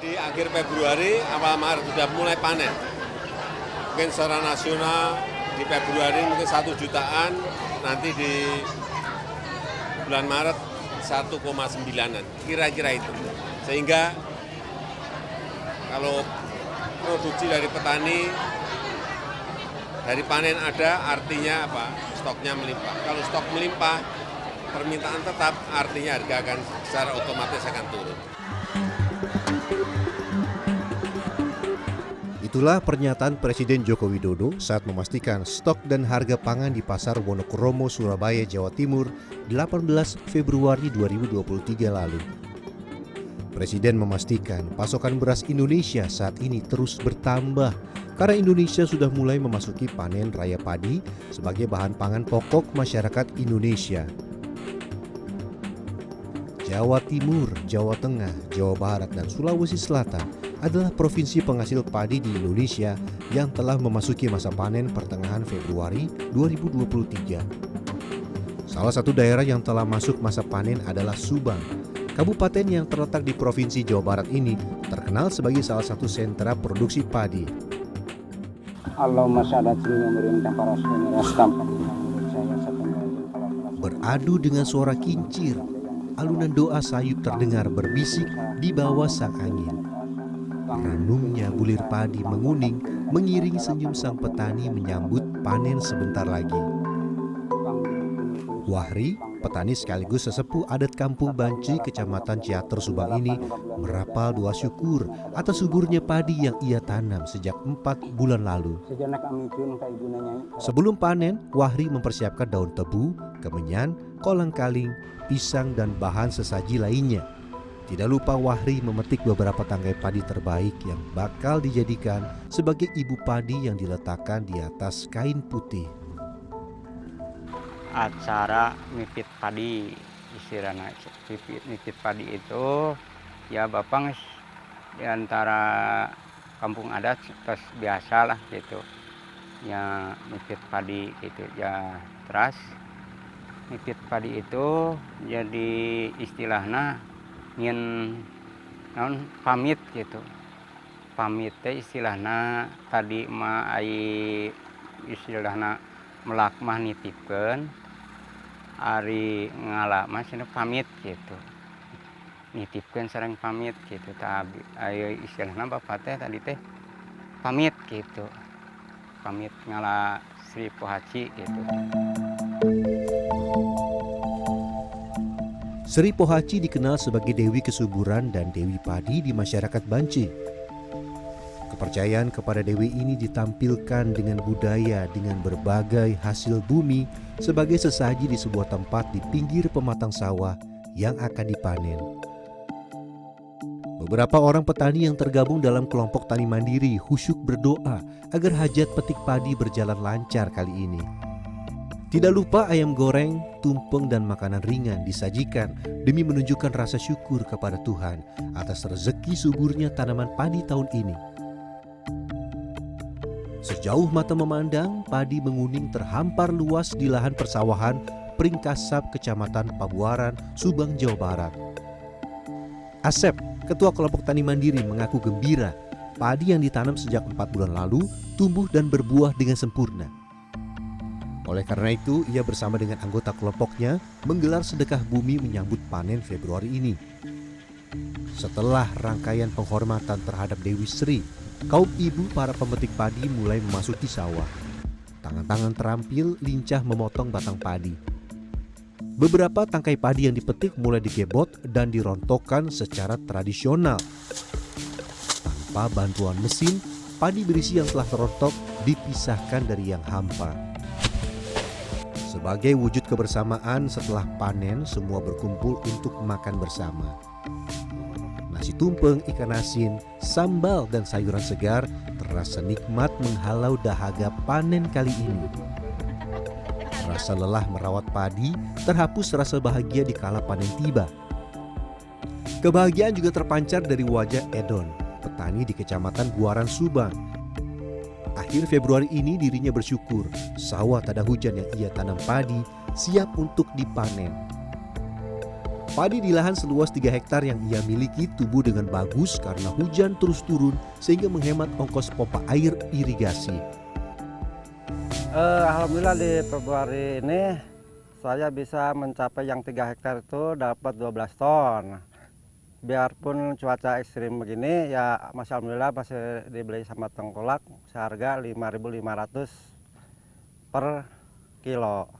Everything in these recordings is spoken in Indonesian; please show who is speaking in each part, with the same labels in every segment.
Speaker 1: di akhir Februari, awal Maret sudah mulai panen. Mungkin secara nasional di Februari mungkin 1 jutaan, nanti di bulan Maret 1,9-an, kira-kira itu. Sehingga kalau produksi dari petani, dari panen ada, artinya apa? Stoknya melimpah. Kalau stok melimpah, permintaan tetap, artinya harga akan secara otomatis akan turun.
Speaker 2: Itulah pernyataan Presiden Joko Widodo saat memastikan stok dan harga pangan di Pasar Wonokromo, Surabaya, Jawa Timur 18 Februari 2023 lalu. Presiden memastikan pasokan beras Indonesia saat ini terus bertambah karena Indonesia sudah mulai memasuki panen raya padi sebagai bahan pangan pokok masyarakat Indonesia. Jawa Timur, Jawa Tengah, Jawa Barat, dan Sulawesi Selatan adalah provinsi penghasil padi di Indonesia yang telah memasuki masa panen pertengahan Februari 2023. Salah satu daerah yang telah masuk masa panen adalah Subang. Kabupaten yang terletak di Provinsi Jawa Barat ini terkenal sebagai salah satu sentra produksi padi. Beradu dengan suara kincir, alunan doa sayup terdengar berbisik di bawah sang angin. Renungnya bulir padi menguning mengiringi senyum sang petani menyambut panen sebentar lagi. Wahri, petani sekaligus sesepuh adat Kampung Banci, Kecamatan Ciater, Subang ini merapal doa syukur atas suburnya padi yang ia tanam sejak 4 bulan lalu. Sebelum panen, Wahri mempersiapkan daun tebu, kemenyan, kolang-kaling, pisang, dan bahan sesaji lainnya. Tidak lupa Wahri memetik beberapa tangkai padi terbaik yang bakal dijadikan sebagai ibu padi yang diletakkan di atas kain putih.
Speaker 3: Acara mipit padi, istilahnya mipit padi itu ya Bapak di antara kampung adat terus biasa lah gitu ya, mipit padi gitu ya. Terus mipit padi itu jadi istilahnya ingin pamit gitu, pamit teh istilahnya tadi mah ai istilahnya melakmah nitipkeun ari ngalah mah pamit gitu, nitipkeun sareng pamit gitu. Tapi ayo istilahna bapak teh tadi teh pamit gitu, pamit ngalah Sri Pohaci gitu.
Speaker 2: Sri Pohaci dikenal sebagai Dewi Kesuburan dan Dewi Padi di masyarakat Banci. Kepercayaan kepada Dewi ini ditampilkan dengan budaya dengan berbagai hasil bumi sebagai sesaji di sebuah tempat di pinggir pematang sawah yang akan dipanen. Beberapa orang petani yang tergabung dalam kelompok tani mandiri khusyuk berdoa agar hajat petik padi berjalan lancar kali ini. Tidak lupa ayam goreng, tumpeng, dan makanan ringan disajikan demi menunjukkan rasa syukur kepada Tuhan atas rezeki suburnya tanaman padi tahun ini. Sejauh mata memandang, padi menguning terhampar luas di lahan persawahan Pringkasap, Kecamatan Pabuaran, Subang, Jawa Barat. Asep, ketua kelompok tani mandiri, mengaku gembira padi yang ditanam sejak 4 bulan lalu tumbuh dan berbuah dengan sempurna. Oleh karena itu, ia bersama dengan anggota kelompoknya menggelar sedekah bumi menyambut panen Februari ini. Setelah rangkaian penghormatan terhadap Dewi Sri, kaum ibu para pemetik padi mulai memasuki sawah. Tangan-tangan terampil lincah memotong batang padi. Beberapa tangkai padi yang dipetik mulai digebot dan dirontokkan secara tradisional. Tanpa bantuan mesin, padi berisi yang telah terontok dipisahkan dari yang hampa. Sebagai wujud kebersamaan setelah panen, semua berkumpul untuk makan bersama. Nasi tumpeng, ikan asin, sambal, dan sayuran segar terasa nikmat menghalau dahaga panen kali ini. Rasa lelah merawat padi terhapus rasa bahagia di kala panen tiba. Kebahagiaan juga terpancar dari wajah Edon, petani di Kecamatan Buaran, Subang. Akhir Februari ini dirinya bersyukur sawah tada hujan yang ia tanam padi siap untuk dipanen. Padi di lahan seluas 3 hektar yang ia miliki tumbuh dengan bagus karena hujan terus turun sehingga menghemat ongkos pompa air irigasi.
Speaker 4: Alhamdulillah di Februari ini saya bisa mencapai yang 3 hektar itu dapat 12 ton. Biarpun cuaca ekstrim begini ya masih alhamdulillah masih dibeli sama tengkolak seharga 5.500 per kilo.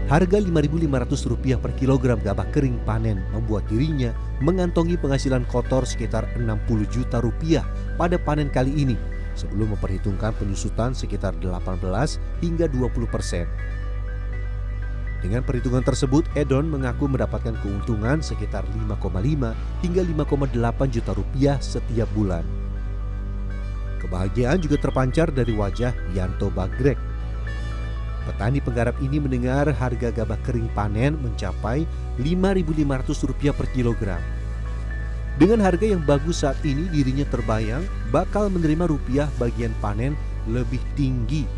Speaker 2: Harga Rp5.500 per kilogram gabah kering panen membuat dirinya mengantongi penghasilan kotor sekitar Rp60 juta pada panen kali ini, sebelum memperhitungkan penyusutan sekitar 18 hingga 20%. Dengan perhitungan tersebut, Edon mengaku mendapatkan keuntungan sekitar 5,5 hingga 5,8 juta rupiah setiap bulan. Kebahagiaan juga terpancar dari wajah Yanto Bagrek. Petani penggarap ini mendengar harga gabah kering panen mencapai Rp5.500 per kilogram. Dengan harga yang bagus saat ini, dirinya terbayang bakal menerima rupiah bagian panen lebih tinggi.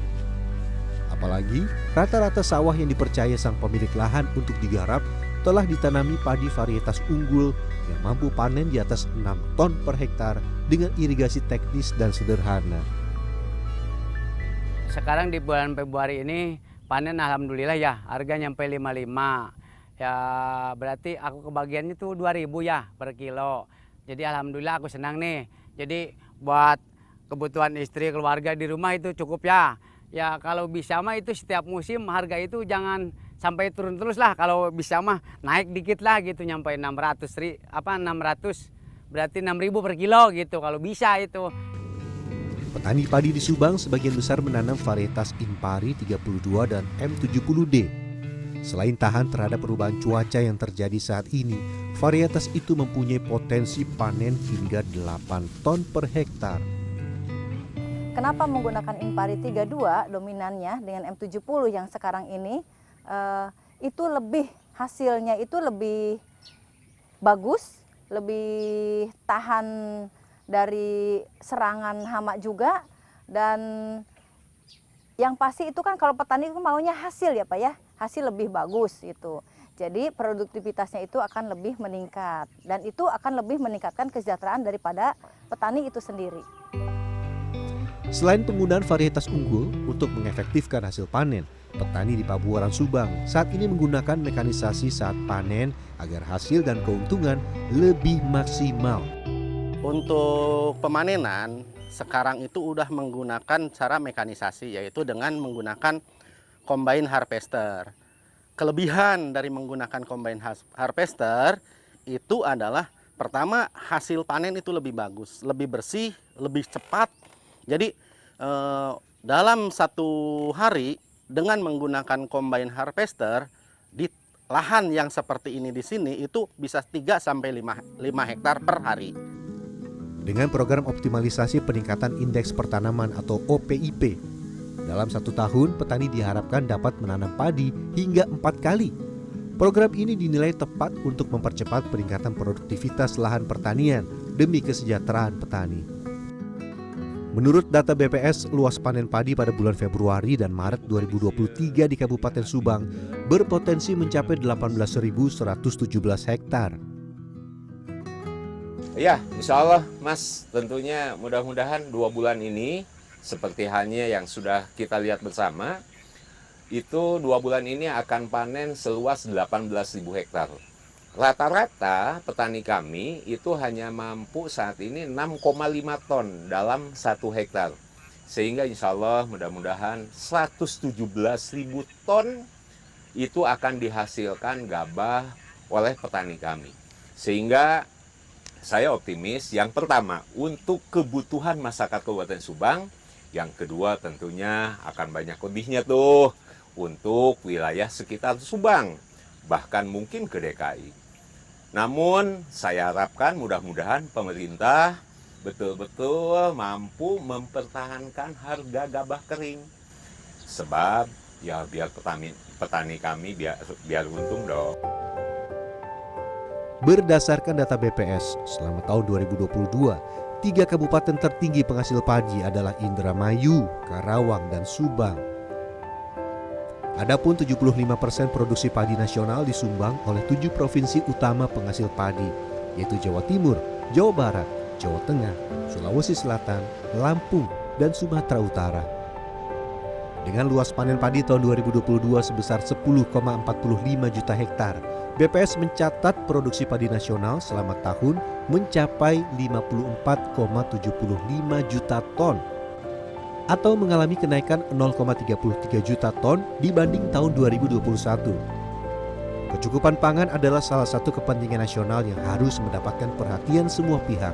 Speaker 2: Apalagi rata-rata sawah yang dipercaya sang pemilik lahan untuk digarap telah ditanami padi varietas unggul yang mampu panen di atas 6 ton per hektar dengan irigasi teknis dan sederhana.
Speaker 3: Sekarang di bulan Februari ini panen alhamdulillah ya, harga nyampe 55. Ya berarti aku kebagiannya tuh 2.000 ya per kilo. Jadi alhamdulillah aku senang nih. Jadi buat kebutuhan istri, keluarga di rumah itu cukup ya. Ya kalau bisa mah itu setiap musim harga itu jangan sampai turun terus lah. Kalau bisa mah naik dikit lah gitu, nyampe 600 berarti 6.000 per kilo gitu kalau bisa itu.
Speaker 2: Petani padi di Subang sebagian besar menanam varietas Impari 32 dan M70D. Selain tahan terhadap perubahan cuaca yang terjadi saat ini, varietas itu mempunyai potensi panen hingga 8 ton per hektar.
Speaker 5: Kenapa menggunakan Impari 32 dominannya dengan M70 yang sekarang ini itu lebih hasilnya itu lebih bagus, lebih tahan dari serangan hama juga, dan yang pasti itu kan kalau petani itu maunya hasil ya Pak ya, hasil lebih bagus itu. Jadi produktivitasnya itu akan lebih meningkat dan itu akan lebih meningkatkan kesejahteraan daripada petani itu sendiri.
Speaker 2: Selain penggunaan varietas unggul untuk mengefektifkan hasil panen, petani di Pabuaran Subang saat ini menggunakan mekanisasi saat panen agar hasil dan keuntungan lebih maksimal.
Speaker 6: Untuk pemanenan sekarang itu udah menggunakan cara mekanisasi, yaitu dengan menggunakan combine harvester. Kelebihan dari menggunakan combine harvester itu adalah pertama hasil panen itu lebih bagus, lebih bersih, lebih cepat. Jadi dalam satu hari dengan menggunakan combine harvester di lahan yang seperti ini di sini itu bisa 3 sampai 5 hektar per hari.
Speaker 2: Dengan program optimalisasi peningkatan indeks pertanaman atau OPIP, dalam 1 tahun petani diharapkan dapat menanam padi hingga 4 kali. Program ini dinilai tepat untuk mempercepat peningkatan produktivitas lahan pertanian demi kesejahteraan petani. Menurut data BPS, luas panen padi pada bulan Februari dan Maret 2023 di Kabupaten Subang berpotensi mencapai 18.117 hektar.
Speaker 1: Ya, insya Allah Mas, tentunya mudah-mudahan 2 bulan ini seperti halnya yang sudah kita lihat bersama, itu 2 bulan ini akan panen seluas 18.000 hektar. Rata-rata petani kami itu hanya mampu saat ini 6,5 ton dalam 1 hektar. Sehingga insya Allah mudah-mudahan 117.000 ton itu akan dihasilkan gabah oleh petani kami. Sehingga saya optimis, yang pertama untuk kebutuhan masyarakat Kabupaten Subang, yang kedua tentunya akan banyak lebihnya tuh untuk wilayah sekitar Subang, bahkan mungkin ke DKI. Namun saya harapkan mudah-mudahan pemerintah betul-betul mampu mempertahankan harga gabah kering. Sebab ya biar petani kami biar untung dong.
Speaker 2: Berdasarkan data BPS, selama tahun 2022, 3 kabupaten tertinggi penghasil padi adalah Indramayu, Karawang, dan Subang. Adapun 75% produksi padi nasional disumbang oleh 7 provinsi utama penghasil padi, yaitu Jawa Timur, Jawa Barat, Jawa Tengah, Sulawesi Selatan, Lampung, dan Sumatera Utara. Dengan luas panen padi tahun 2022 sebesar 10,45 juta hektar, BPS mencatat produksi padi nasional selama tahun mencapai 54,75 juta ton atau mengalami kenaikan 0,33 juta ton dibanding tahun 2021. Kecukupan pangan adalah salah satu kepentingan nasional yang harus mendapatkan perhatian semua pihak.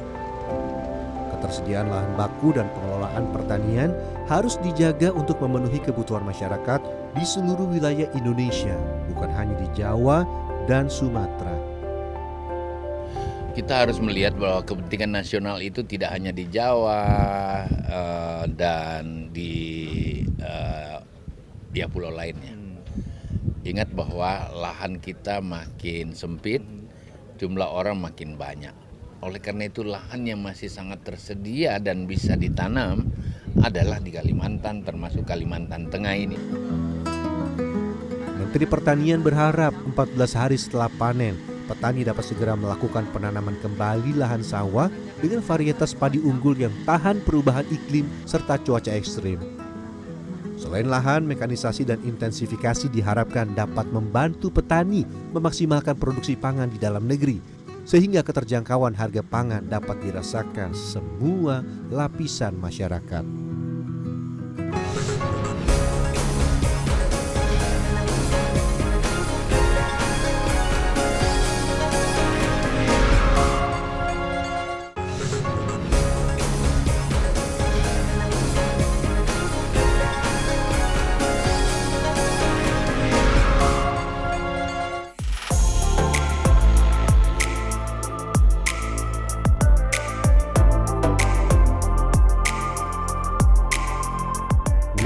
Speaker 2: Ketersediaan lahan baku dan pengelolaan pertanian harus dijaga untuk memenuhi kebutuhan masyarakat di seluruh wilayah Indonesia, bukan hanya di Jawa dan Sumatera.
Speaker 7: Kita harus melihat bahwa kepentingan nasional itu tidak hanya di Jawa dan di pulau lainnya. Ingat bahwa lahan kita makin sempit, jumlah orang makin banyak. Oleh karena itu lahan yang masih sangat tersedia dan bisa ditanam adalah di Kalimantan, termasuk Kalimantan Tengah ini.
Speaker 2: Menteri Pertanian berharap 14 hari setelah panen, petani dapat segera melakukan penanaman kembali lahan sawah dengan varietas padi unggul yang tahan perubahan iklim serta cuaca ekstrim. Selain lahan, mekanisasi dan intensifikasi diharapkan dapat membantu petani memaksimalkan produksi pangan di dalam negeri, sehingga keterjangkauan harga pangan dapat dirasakan semua lapisan masyarakat.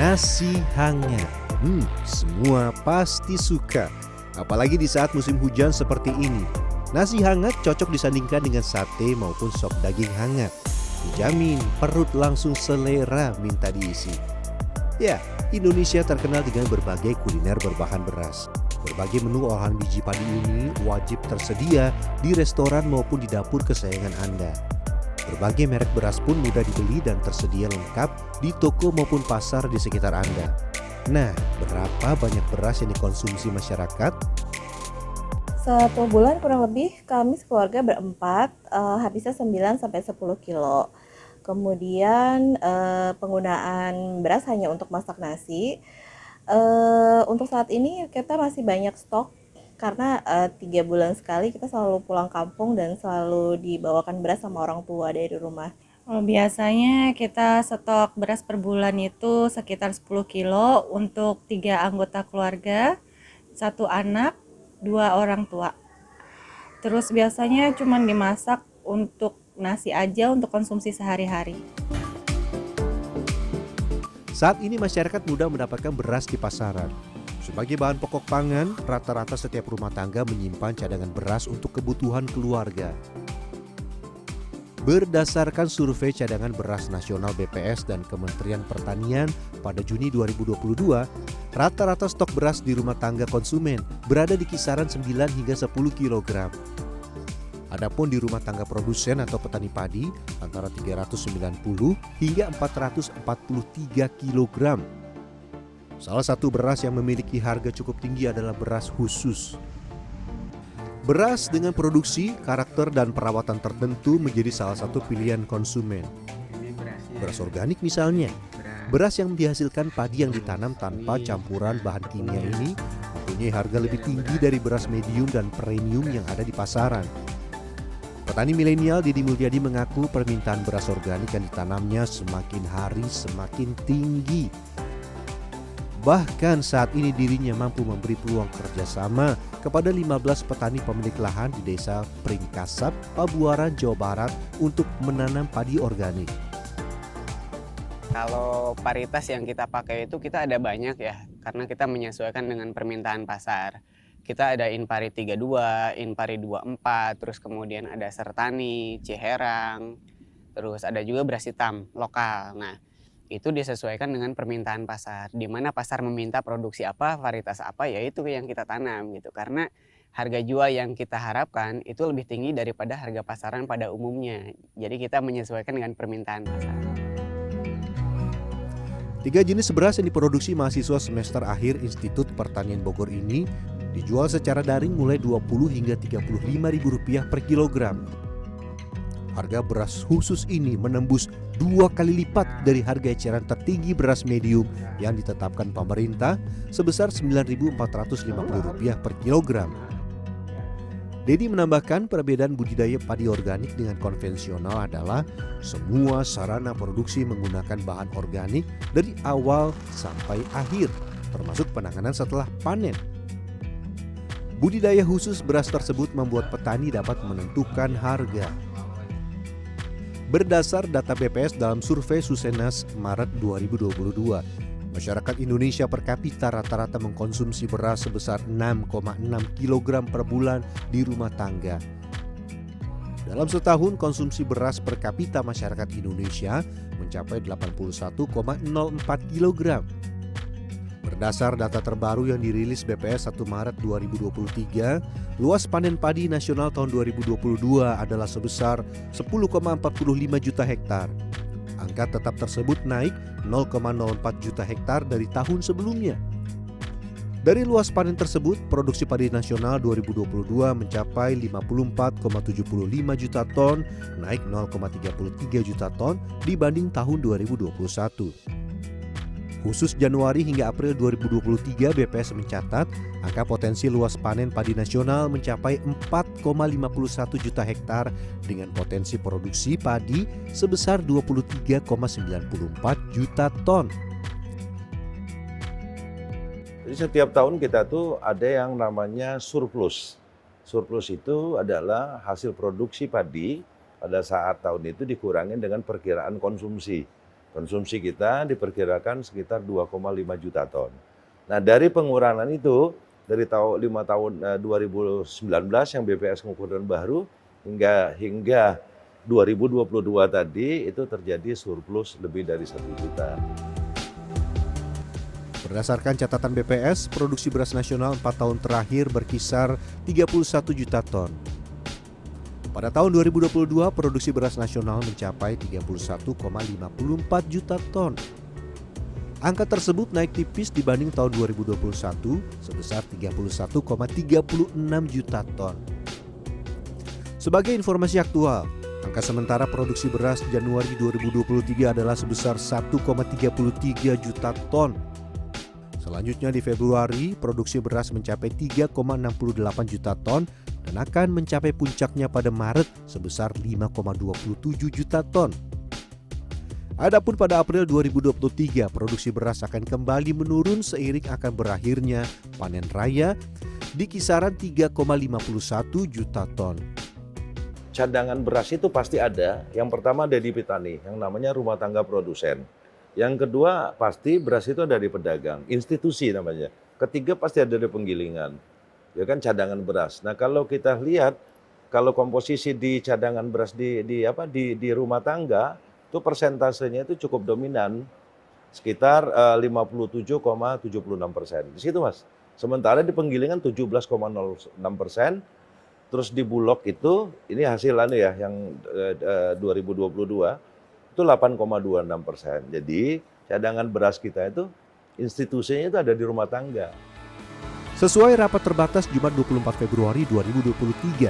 Speaker 2: Nasi hangat, semua pasti suka. Apalagi di saat musim hujan seperti ini. Nasi hangat cocok disandingkan dengan sate maupun sop daging hangat. Dijamin perut langsung selera minta diisi. Ya, Indonesia terkenal dengan berbagai kuliner berbahan beras. Berbagai menu olahan biji padi ini wajib tersedia di restoran maupun di dapur kesayangan Anda. Berbagai merek beras pun mudah dibeli dan tersedia lengkap di toko maupun pasar di sekitar Anda. Nah, berapa banyak beras yang dikonsumsi masyarakat?
Speaker 5: Satu bulan kurang lebih kami sekeluarga berempat habisnya 9-10 kilo. Kemudian penggunaan beras hanya untuk masak nasi. Untuk saat ini kita masih banyak stok karena 3 bulan sekali kita selalu pulang kampung dan selalu dibawakan beras sama orang tua dari rumah.
Speaker 8: Biasanya kita stok beras per bulan itu sekitar 10 kilo untuk 3 anggota keluarga, 1 anak, 2 orang tua. Terus biasanya cuma dimasak untuk nasi aja untuk konsumsi sehari-hari.
Speaker 2: Saat ini masyarakat mudah mendapatkan beras di pasaran. Sebagai bahan pokok pangan, rata-rata setiap rumah tangga menyimpan cadangan beras untuk kebutuhan keluarga. Berdasarkan survei cadangan beras nasional BPS dan Kementerian Pertanian pada Juni 2022, rata-rata stok beras di rumah tangga konsumen berada di kisaran 9 hingga 10 kg. Adapun di rumah tangga produsen atau petani padi antara 390 hingga 443 kg. Salah satu beras yang memiliki harga cukup tinggi adalah beras khusus. Beras dengan produksi, karakter, dan perawatan tertentu menjadi salah satu pilihan konsumen. Beras organik misalnya, beras yang dihasilkan padi yang ditanam tanpa campuran bahan kimia ini mempunyai harga lebih tinggi dari beras medium dan premium yang ada di pasaran. Petani milenial Didi Mulyadi mengaku permintaan beras organik yang ditanamnya semakin hari semakin tinggi. Bahkan saat ini dirinya mampu memberi peluang kerjasama kepada 15 petani pemilik lahan di desa Pringkasap, Pabuaran, Jawa Barat untuk menanam padi organik.
Speaker 3: Kalau varietas yang kita pakai itu kita ada banyak ya, karena kita menyesuaikan dengan permintaan pasar. Kita ada Inpari 32, Inpari 24, terus kemudian ada Sertani, Ciherang, terus ada juga beras hitam lokal. Nah,
Speaker 9: itu disesuaikan dengan permintaan pasar. Di mana pasar meminta produksi apa, varietas apa, ya itu yang kita tanam gitu. Karena harga jual yang kita harapkan itu lebih tinggi daripada harga pasaran pada umumnya. Jadi kita menyesuaikan dengan permintaan pasar.
Speaker 2: 3 jenis beras yang diproduksi mahasiswa semester akhir Institut Pertanian Bogor ini dijual secara daring mulai Rp20 hingga Rp35.000 per kilogram. Harga beras khusus ini menembus 2 kali lipat dari harga eceran tertinggi beras medium yang ditetapkan pemerintah sebesar Rp9.450 per kilogram. Dedi menambahkan perbedaan budidaya padi organik dengan konvensional adalah semua sarana produksi menggunakan bahan organik dari awal sampai akhir, termasuk penanganan setelah panen. Budidaya khusus beras tersebut membuat petani dapat menentukan harga. Berdasar data BPS dalam survei Susenas Maret 2022, masyarakat Indonesia per kapita rata-rata mengkonsumsi beras sebesar 6,6 kg per bulan di rumah tangga. Dalam setahun, konsumsi beras per kapita masyarakat Indonesia mencapai 81,04 kg. Berdasar data terbaru yang dirilis BPS 1 Maret 2023, luas panen padi nasional tahun 2022 adalah sebesar 10,45 juta hektar. Angka tetap tersebut naik 0,04 juta hektar dari tahun sebelumnya. Dari luas panen tersebut, produksi padi nasional 2022 mencapai 54,75 juta ton, naik 0,33 juta ton dibanding tahun 2021. Khusus Januari hingga April 2023, BPS mencatat angka potensi luas panen padi nasional mencapai 4,51 juta hektar dengan potensi produksi padi sebesar 23,94 juta ton.
Speaker 10: Jadi setiap tahun kita tuh ada yang namanya surplus. Surplus itu adalah hasil produksi padi pada saat tahun itu dikurangin dengan perkiraan konsumsi. Konsumsi kita diperkirakan sekitar 2,5 juta ton. Nah, dari pengurangan itu dari tahun 2019 yang BPS mengukurkan baru hingga 2022 tadi itu terjadi surplus lebih dari 1 juta.
Speaker 2: Berdasarkan catatan BPS, produksi beras nasional 4 tahun terakhir berkisar 31 juta ton. Pada tahun 2022, produksi beras nasional mencapai 31,54 juta ton. Angka tersebut naik tipis dibanding tahun 2021 sebesar 31,36 juta ton. Sebagai informasi aktual, angka sementara produksi beras Januari 2023 adalah sebesar 1,33 juta ton. Selanjutnya di Februari, produksi beras mencapai 3,68 juta ton dan akan mencapai puncaknya pada Maret sebesar 5,27 juta ton. Adapun pada April 2023, produksi beras akan kembali menurun seiring akan berakhirnya panen raya di kisaran 3,51 juta ton.
Speaker 10: Cadangan beras itu pasti ada. Yang pertama ada di petani, yang namanya rumah tangga produsen. Yang kedua pasti beras itu ada di pedagang, institusi namanya. Ketiga pasti ada di penggilingan. Ya kan cadangan beras. Nah, kalau kita lihat kalau komposisi di cadangan beras di rumah tangga itu persentasenya itu cukup dominan sekitar 57,76%. Di situ, Mas. Sementara di penggilingan 17,06%. Terus di Bulog itu ini hasil yang 2022 itu 8,26%. Jadi cadangan beras kita itu institusinya itu ada di rumah tangga.
Speaker 2: Sesuai rapat terbatas Jumat 24 Februari 2023,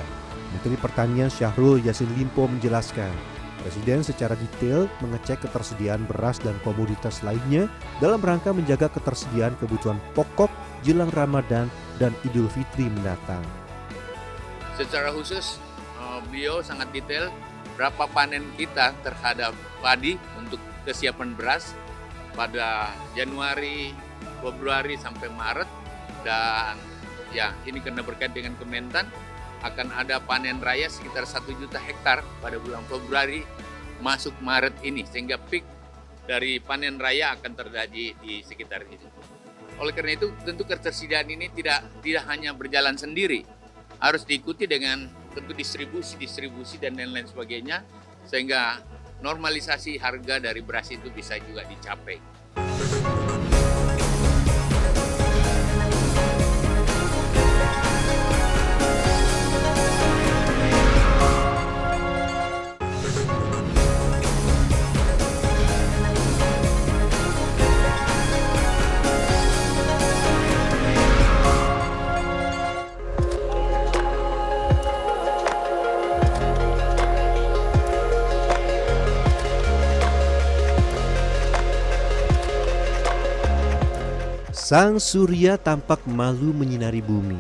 Speaker 2: Menteri Pertanian Syahrul Yassin Limpo menjelaskan, Presiden secara detail mengecek ketersediaan beras dan komoditas lainnya dalam rangka menjaga ketersediaan kebutuhan pokok jelang Ramadan dan Idul Fitri mendatang.
Speaker 7: Secara khusus, beliau sangat detail berapa panen kita terhadap padi untuk kesiapan beras pada Januari, Februari sampai Maret. Dan ya ini karena berkait dengan Kementan akan ada panen raya sekitar 1 juta hektar pada bulan Februari masuk Maret ini, sehingga peak dari panen raya akan terjadi di sekitar itu. Oleh karena itu tentu ketersediaan ini tidak hanya berjalan sendiri, harus diikuti dengan tentu distribusi dan lain-lain sebagainya, sehingga normalisasi harga dari beras itu bisa juga dicapai.
Speaker 2: Sang surya tampak malu menyinari bumi.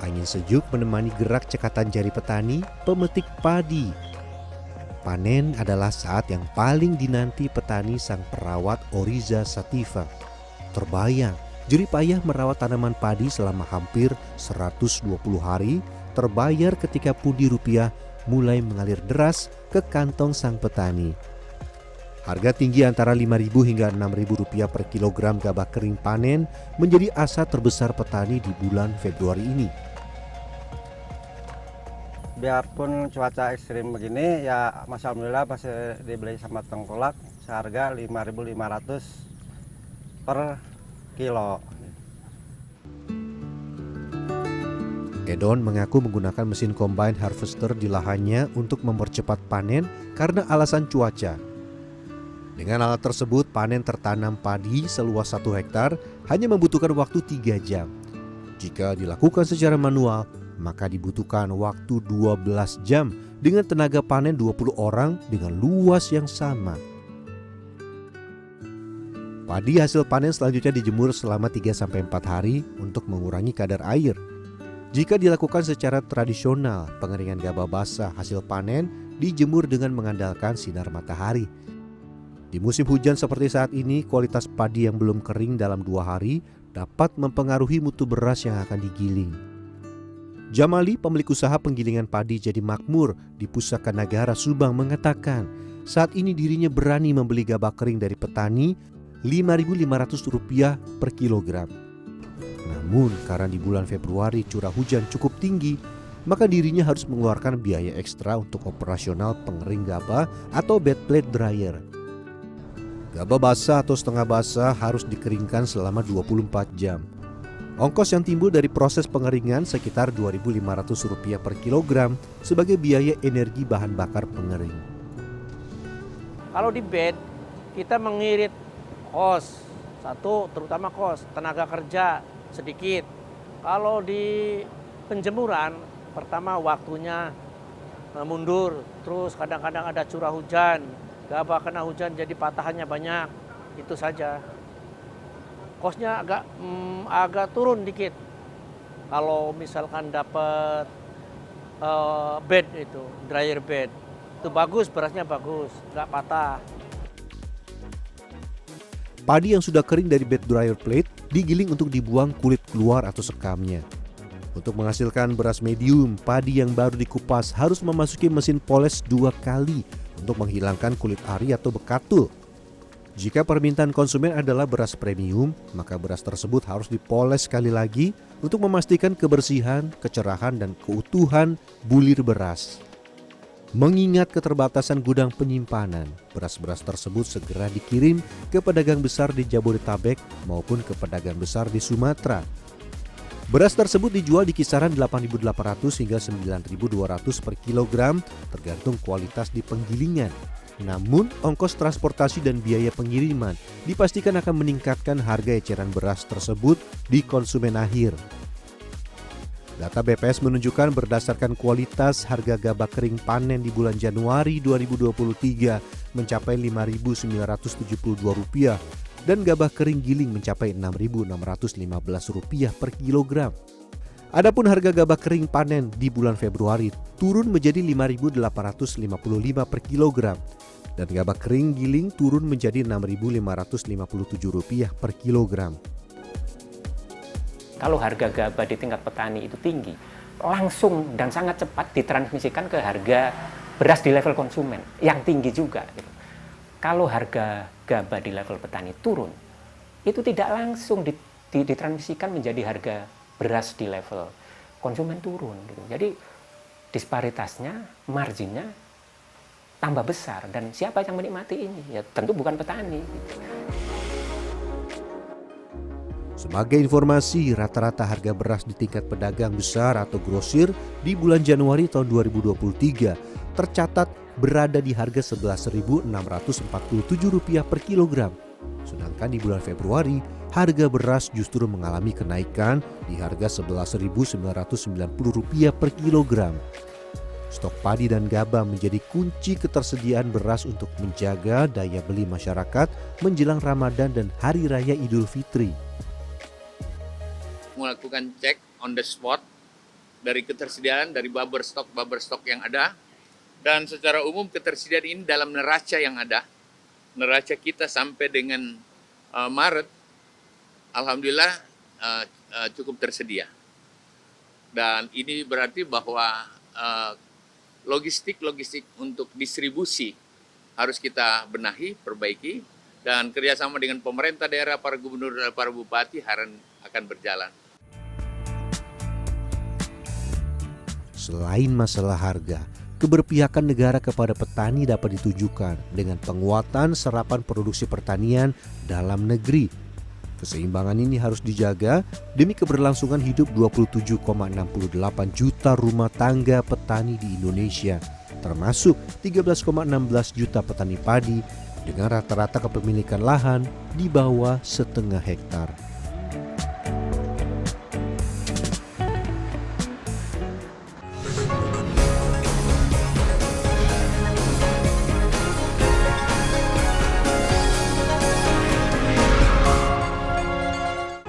Speaker 2: Angin sejuk menemani gerak cekatan jari petani pemetik padi. Panen adalah saat yang paling dinanti petani sang perawat Oriza Sativa. Terbayang jerih payah merawat tanaman padi selama hampir 120 hari terbayar ketika pundi rupiah mulai mengalir deras ke kantong sang petani. Harga tinggi antara Rp5.000 hingga Rp6.000 per kilogram gabah kering panen menjadi asa terbesar petani di bulan Februari ini.
Speaker 4: Biarpun cuaca ekstrim begini, ya Masya Alhamdulillah masih dibeli sama tengkulak seharga Rp5.500 per kilo.
Speaker 2: Edon mengaku menggunakan mesin combine harvester di lahannya untuk mempercepat panen karena alasan cuaca. Dengan alat tersebut, panen tertanam padi seluas 1 hektar hanya membutuhkan waktu 3 jam. Jika dilakukan secara manual, maka dibutuhkan waktu 12 jam dengan tenaga panen 20 orang dengan luas yang sama. Padi hasil panen selanjutnya dijemur selama 3-4 hari untuk mengurangi kadar air. Jika dilakukan secara tradisional, pengeringan gabah basah hasil panen dijemur dengan mengandalkan sinar matahari. Di musim hujan seperti saat ini, kualitas padi yang belum kering dalam 2 hari dapat mempengaruhi mutu beras yang akan digiling. Jamali, pemilik usaha penggilingan padi Jadi Makmur di Pusaka Nagara, Subang mengatakan saat ini dirinya berani membeli gabah kering dari petani Rp5.500 per kilogram. Namun karena di bulan Februari curah hujan cukup tinggi, maka dirinya harus mengeluarkan biaya ekstra untuk operasional pengering gabah atau bed plate dryer. Gabah basah atau setengah basah harus dikeringkan selama 24 jam. Ongkos yang timbul dari proses pengeringan sekitar Rp2.500 per kilogram sebagai biaya energi bahan bakar pengering.
Speaker 11: Kalau di bed, kita mengirit kos, terutama kos, tenaga kerja sedikit. Kalau di penjemuran, pertama waktunya mundur, terus kadang-kadang ada curah hujan, gabah kena hujan jadi patahannya banyak, itu saja. Kosnya agak turun dikit. Kalau misalkan dapat bed itu, dryer bed, itu bagus, berasnya bagus, nggak patah.
Speaker 2: Padi yang sudah kering dari bed dryer plate digiling untuk dibuang kulit keluar atau sekamnya. Untuk menghasilkan beras medium, padi yang baru dikupas harus memasuki mesin poles 2 kali untuk menghilangkan kulit ari atau bekatul. Jika permintaan konsumen adalah beras premium, maka beras tersebut harus dipoles sekali lagi untuk memastikan kebersihan, kecerahan, dan keutuhan bulir beras. Mengingat keterbatasan gudang penyimpanan, beras-beras tersebut segera dikirim ke pedagang besar di Jabodetabek maupun ke pedagang besar di Sumatera. Beras tersebut dijual di kisaran Rp8.800 hingga Rp9.200 per kilogram tergantung kualitas di penggilingan. Namun, ongkos transportasi dan biaya pengiriman dipastikan akan meningkatkan harga eceran beras tersebut di konsumen akhir. Data BPS menunjukkan berdasarkan kualitas harga gabah kering panen di bulan Januari 2023 mencapai Rp5.972 dan gabah kering giling mencapai Rp6.615 per kilogram. Adapun harga gabah kering panen di bulan Februari turun menjadi Rp5.855 per kilogram dan gabah kering giling turun menjadi Rp6.557 per kilogram.
Speaker 12: Kalau harga gabah di tingkat petani itu tinggi, langsung dan sangat cepat ditransmisikan ke harga beras di level konsumen yang tinggi juga. Gitu. Kalau harga gabah di level petani turun, itu tidak langsung ditransmisikan menjadi harga beras di level konsumen turun. Gitu. Jadi disparitasnya, marginnya tambah besar. Dan siapa yang menikmati ini? Ya tentu bukan petani.
Speaker 2: Sebagai informasi, rata-rata harga beras di tingkat pedagang besar atau grosir di bulan Januari tahun 2023 tercatat berada di harga Rp11.647 per kilogram. Sedangkan di bulan Februari, harga beras justru mengalami kenaikan di harga Rp11.990 per kilogram. Stok padi dan gabah menjadi kunci ketersediaan beras untuk menjaga daya beli masyarakat menjelang Ramadan dan Hari Raya Idul Fitri.
Speaker 7: Melakukan cek on the spot dari ketersediaan dari buffer stok yang ada, dan secara umum ketersediaan ini dalam neraca yang ada. Neraca kita sampai dengan Maret, alhamdulillah cukup tersedia. Dan ini berarti bahwa logistik untuk distribusi harus kita benahi, perbaiki, dan kerjasama dengan pemerintah daerah, para gubernur dan para bupati akan berjalan.
Speaker 2: Selain masalah harga, keberpihakan negara kepada petani dapat ditujukan dengan penguatan serapan produksi pertanian dalam negeri. Keseimbangan ini harus dijaga demi keberlangsungan hidup 27,68 juta rumah tangga petani di Indonesia, termasuk 13,16 juta petani padi dengan rata-rata kepemilikan lahan di bawah 0,5 hektar.